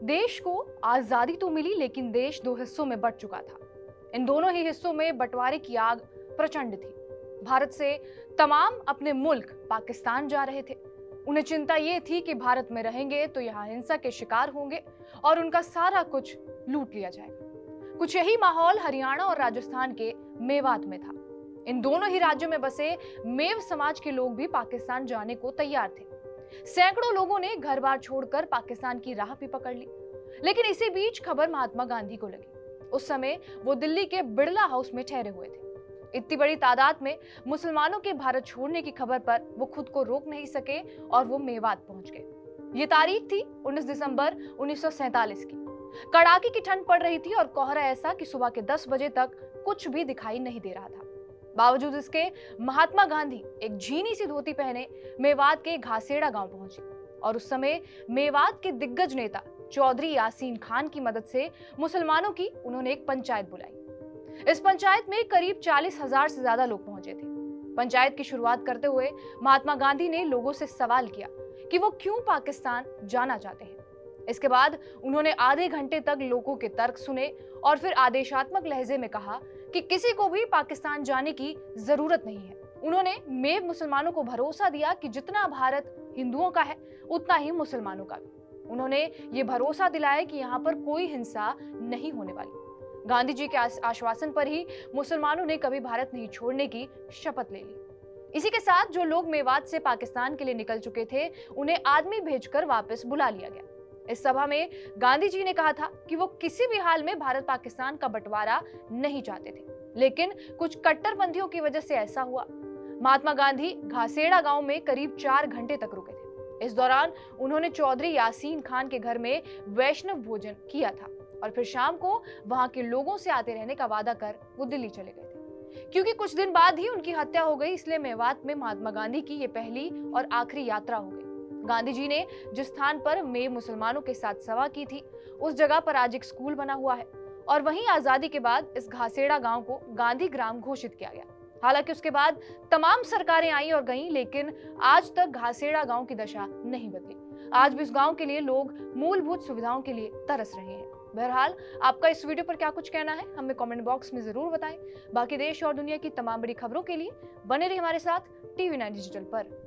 देश को आजादी तो मिली, लेकिन देश दो हिस्सों में बंट चुका था। इन दोनों ही हिस्सों में बंटवारे की आग प्रचंड थी। भारत से तमाम अपने मुल्क पाकिस्तान जा रहे थे। उन्हें चिंता ये थी कि भारत में रहेंगे तो यहाँ हिंसा के शिकार होंगे और उनका सारा कुछ लूट लिया जाएगा। कुछ यही माहौल हरियाणा और राजस्थान के मेवात में था। इन दोनों ही राज्यों में बसे मेव समाज के लोग भी पाकिस्तान जाने को तैयार थे। सैकड़ों लोगों ने घर बार छोड़कर पाकिस्तान की राह भी पकड़ ली। लेकिन इसी बीच खबर महात्मा गांधी को लगी। उस समय वो दिल्ली के बिड़ला हाउस में ठहरे हुए थे। इतनी बड़ी तादाद में मुसलमानों के भारत छोड़ने की खबर पर वो खुद को रोक नहीं सके और वो मेवात पहुंच गए। ये तारीख थी 19 दिसंबर 1947 की। कड़ाके की ठंड पड़ रही थी और कोहरा ऐसा कि सुबह के 10 बजे तक कुछ भी दिखाई नहीं दे रहा था। बावजूद इसके महात्मा गांधी एक झीनी सी धोती पहने मेवात के घासेड़ा गांव पहुंचे और उस समय मेवात के दिग्गज नेता चौधरी यासीन खान की मदद से मुसलमानों की उन्होंने एक पंचायत बुलाई। इस पंचायत में करीब 40,000 से ज्यादा लोग पहुंचे थे। पंचायत की शुरुआत करते हुए महात्मा गांधी ने लोगों से सवाल किया कि वो क्यों पाकिस्तान जाना चाहते हैं। इसके बाद उन्होंने आधे घंटे तक लोगों के तर्क सुने और फिर आदेशात्मक लहजे में कहा कि किसी को भी पाकिस्तान जाने की जरूरत नहीं है। उन्होंने मेव मुसलमानों को भरोसा दिया कि जितना भारत हिंदुओं का है उतना ही मुसलमानों का भी। उन्होंने ये भरोसा दिलाया कि यहाँ पर कोई हिंसा नहीं होने वाली। गांधी जी के आश्वासन पर ही मुसलमानों ने कभी भारत नहीं छोड़ने की शपथ ले ली। इसी के साथ जो लोग मेवात से पाकिस्तान के लिए निकल चुके थे उन्हें आदमी भेजकर वापस बुला लिया गया। इस सभा में गांधी जी ने कहा था कि वो किसी भी हाल में भारत पाकिस्तान का बंटवारा नहीं चाहते थे, लेकिन कुछ कट्टरपंथियों की वजह से ऐसा हुआ। महात्मा गांधी घासेड़ा गांव में करीब 4 घंटे तक रुके थे। इस दौरान उन्होंने चौधरी यासीन खान के घर में वैष्णव भोजन किया था और फिर शाम को वहां के लोगों से आते रहने का वादा कर वो दिल्ली चले गए थे। क्योंकि कुछ दिन बाद ही उनकी हत्या हो गई, इसलिए मेवात में महात्मा गांधी की ये पहली और आखिरी यात्रा हो गई। गांधी जी ने जिस स्थान पर मेव मुसलमानों के साथ सभा की थी उस जगह पर आज एक स्कूल बना हुआ है और वहीं आजादी के बाद इस घासेड़ा गांव को गांधी ग्राम घोषित किया गया। हालांकि उसके बाद तमाम सरकारें आई और गईं, लेकिन आज तक घासेड़ा गांव की दशा नहीं बदली। आज भी इस गांव के लिए लोग मूलभूत सुविधाओं के लिए तरस रहे हैं। बहरहाल, आपका इस वीडियो पर क्या कुछ कहना है हमें कमेंट बॉक्स में जरूर बताएं। बाकी देश और दुनिया की तमाम बड़ी खबरों के लिए बने रहिए हमारे साथ TV9 डिजिटल पर।